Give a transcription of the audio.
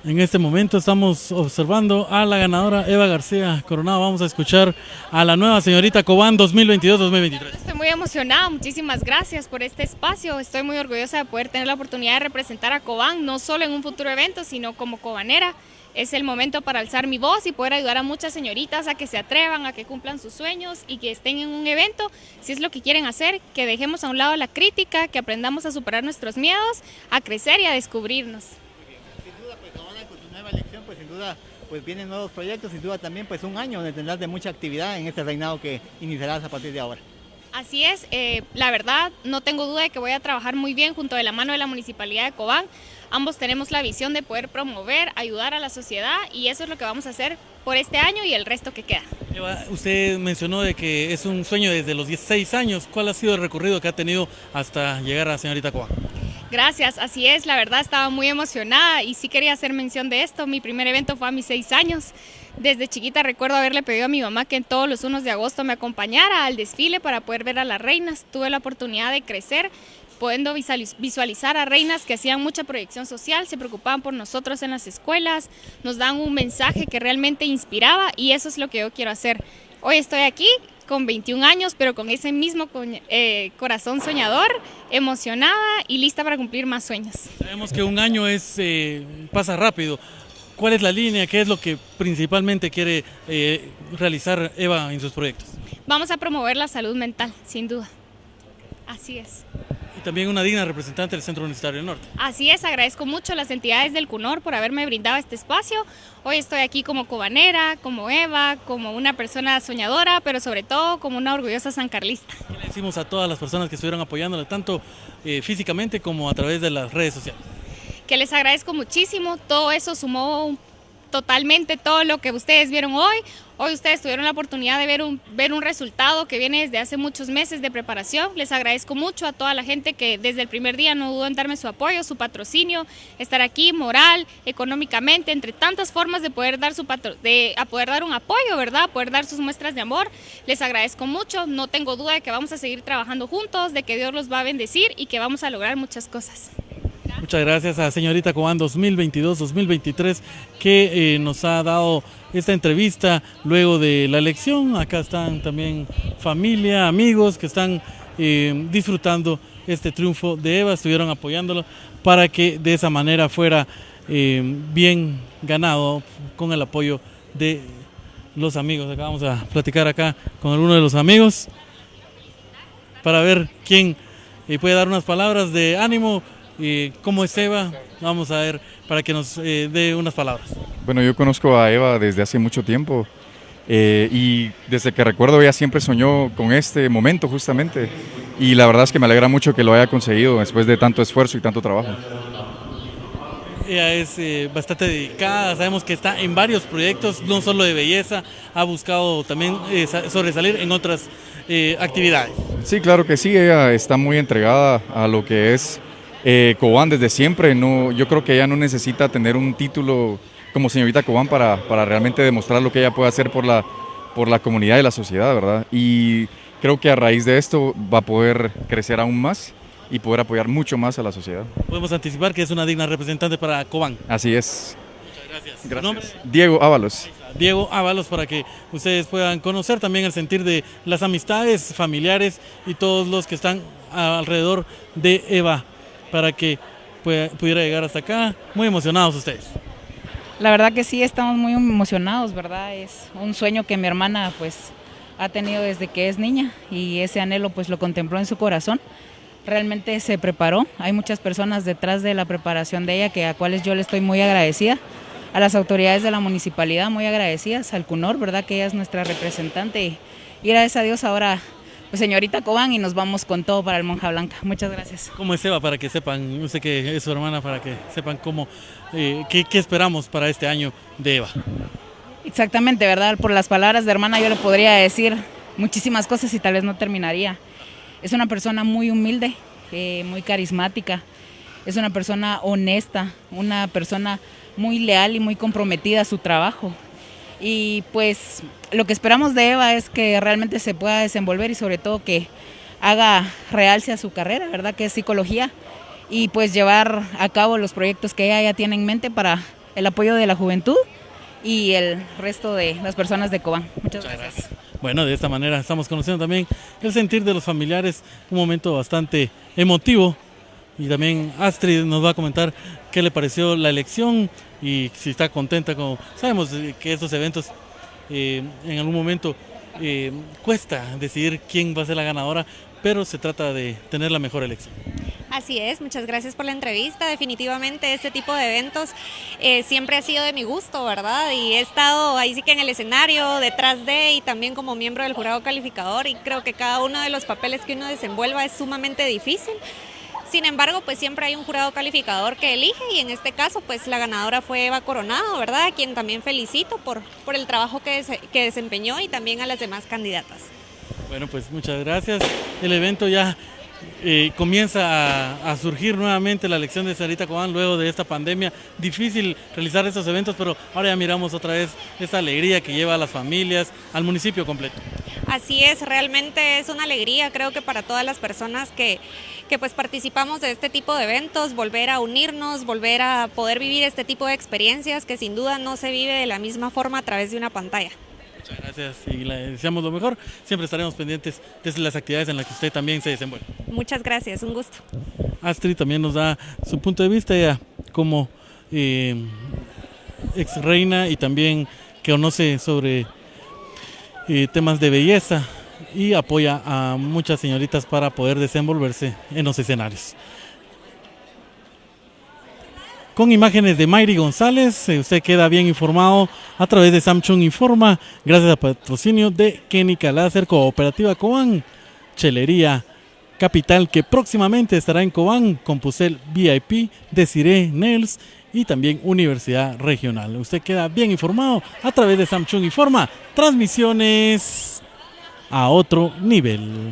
En este momento estamos observando a la ganadora Eva García Coronado. Vamos a escuchar a la nueva señorita Cobán 2022-2023. Estoy muy emocionada, muchísimas gracias por este espacio. Estoy muy orgullosa de poder tener la oportunidad de representar a Cobán, no solo en un futuro evento, sino como cobanera. Es el momento para alzar mi voz y poder ayudar a muchas señoritas a que se atrevan, a que cumplan sus sueños y que estén en un evento, si es lo que quieren hacer, que dejemos a un lado la crítica, que aprendamos a superar nuestros miedos, a crecer y a descubrirnos. Sin duda, pues ahora con tu nueva elección, pues sin duda, pues vienen nuevos proyectos, sin duda también pues un año donde tendrás de mucha actividad en este reinado que iniciarás a partir de ahora. Así es, la verdad no tengo duda de que voy a trabajar muy bien junto de la mano de la Municipalidad de Cobán. Ambos tenemos la visión de poder promover, ayudar a la sociedad y eso es lo que vamos a hacer por este año y el resto que queda. Eva, usted mencionó de que es un sueño desde los 16 años. ¿Cuál ha sido el recorrido que ha tenido hasta llegar a señorita Cobán? Gracias, así es, la verdad estaba muy emocionada y sí quería hacer mención de esto. Mi primer evento fue a mis 6 años. Desde chiquita recuerdo haberle pedido a mi mamá que en todos los 1 de agosto me acompañara al desfile para poder ver a las reinas. Tuve la oportunidad de crecer, pudiendo visualizar a reinas que hacían mucha proyección social, se preocupaban por nosotros en las escuelas, nos dan un mensaje que realmente inspiraba y eso es lo que yo quiero hacer. Hoy estoy aquí con 21 años, pero con ese mismo corazón soñador, emocionada y lista para cumplir más sueños. Sabemos que un año pasa rápido. ¿Cuál es la línea? ¿Qué es lo que principalmente quiere realizar Eva en sus proyectos? Vamos a promover la salud mental, sin duda. Así es. Y también una digna representante del Centro Universitario del Norte. Así es, agradezco mucho a las entidades del CUNOR por haberme brindado este espacio. Hoy estoy aquí como cobanera, como Eva, como una persona soñadora, pero sobre todo como una orgullosa sancarlista. ¿Qué le decimos a todas las personas que estuvieron apoyándola, tanto físicamente como a través de las redes sociales? Que les agradezco muchísimo, todo eso sumó totalmente todo lo que ustedes vieron hoy. Hoy ustedes tuvieron la oportunidad de ver un resultado que viene desde hace muchos meses de preparación. Les agradezco mucho a toda la gente que desde el primer día no dudó en darme su apoyo, su patrocinio, estar aquí moral, económicamente, entre tantas formas de poder dar poder dar un apoyo, ¿verdad? Poder dar sus muestras de amor. Les agradezco mucho, no tengo duda de que vamos a seguir trabajando juntos, de que Dios los va a bendecir y que vamos a lograr muchas cosas. Muchas gracias a señorita Cobán 2022-2023 que nos ha dado esta entrevista luego de la elección. Acá están también familia, amigos que están disfrutando este triunfo de Eva, estuvieron apoyándolo para que de esa manera fuera bien ganado con el apoyo de los amigos. Acá vamos a platicar acá con alguno de los amigos para ver quién puede dar unas palabras de ánimo. ¿Cómo es Eva? Vamos a ver para que nos dé unas palabras. Bueno, yo conozco a Eva desde hace mucho tiempo y desde que recuerdo ella siempre soñó con este momento justamente y la verdad es que me alegra mucho que lo haya conseguido después de tanto esfuerzo y tanto trabajo. Ella es bastante dedicada, sabemos que está en varios proyectos, no solo de belleza, ha buscado también sobresalir en otras actividades. Sí, claro que sí, ella está muy entregada a lo que es Cobán desde siempre. No, yo creo que ella no necesita tener un título como señorita Cobán para realmente demostrar lo que ella puede hacer por la comunidad y la sociedad, ¿verdad? Y creo que a raíz de esto va a poder crecer aún más y poder apoyar mucho más a la sociedad. Podemos anticipar que es una digna representante para Cobán. Así es. Muchas gracias. Gracias. ¿Nombre? Diego Ábalos. Diego Ábalos, para que ustedes puedan conocer también el sentir de las amistades familiares y todos los que están alrededor de Eva, para que pudiera llegar hasta acá. Muy emocionados ustedes. La verdad que sí, estamos muy emocionados, ¿verdad? Es un sueño que mi hermana pues ha tenido desde que es niña y ese anhelo pues lo contempló en su corazón. Realmente se preparó, hay muchas personas detrás de la preparación de ella a cuales yo le estoy muy agradecida. A las autoridades de la municipalidad muy agradecidas, al CUNOR, ¿verdad? Que ella es nuestra representante y gracias a Dios ahora pues señorita Cobán y nos vamos con todo para el Monja Blanca. Muchas gracias. ¿Cómo es Eva? Para que sepan, yo sé que es su hermana, para que sepan qué esperamos para este año de Eva. Exactamente, ¿verdad? Por las palabras de hermana yo le podría decir muchísimas cosas y tal vez no terminaría. Es una persona muy humilde, muy carismática, es una persona honesta, una persona muy leal y muy comprometida a su trabajo. Y pues lo que esperamos de Eva es que realmente se pueda desenvolver y sobre todo que haga realce a su carrera, ¿verdad? Que es psicología y pues llevar a cabo los proyectos que ella ya tiene en mente para el apoyo de la juventud y el resto de las personas de Cobán. Muchas gracias. Bueno, de esta manera estamos conociendo también el sentir de los familiares, un momento bastante emotivo. Y también Astrid nos va a comentar qué le pareció la elección y si está contenta con... Sabemos que estos eventos en algún momento cuesta decidir quién va a ser la ganadora, pero se trata de tener la mejor elección. Así es, muchas gracias por la entrevista. Definitivamente este tipo de eventos siempre ha sido de mi gusto, ¿verdad? Y he estado ahí sí que en el escenario, detrás de y también como miembro del jurado calificador, y creo que cada uno de los papeles que uno desenvuelva es sumamente difícil. Sin embargo, pues siempre hay un jurado calificador que elige, y en este caso pues la ganadora fue Eva Coronado, ¿verdad? A quien también felicito por el trabajo que desempeñó, y también a las demás candidatas. Bueno, pues muchas gracias. El evento ya comienza a surgir nuevamente, la elección de Sarita Cobán luego de esta pandemia. Difícil realizar estos eventos, pero ahora ya miramos otra vez esta alegría que lleva a las familias, al municipio completo. Así es, realmente es una alegría, creo que para todas las personas que pues participamos de este tipo de eventos, volver a unirnos, volver a poder vivir este tipo de experiencias que sin duda no se vive de la misma forma a través de una pantalla. Muchas gracias y le deseamos lo mejor. Siempre estaremos pendientes de las actividades en las que usted también se desenvuelve. Muchas gracias, un gusto. Astrid también nos da su punto de vista, ella como ex reina y también que conoce sobre temas de belleza y apoya a muchas señoritas para poder desenvolverse en los escenarios. Con imágenes de Mayri González, usted queda bien informado a través de Samsung Informa, gracias al patrocinio de Química Láser, Cooperativa Cobán, Chelería Capital, que próximamente estará en Cobán, Compusel VIP, Desiree Nails y también Universidad Regional. Usted queda bien informado a través de Samsung Informa, transmisiones a otro nivel.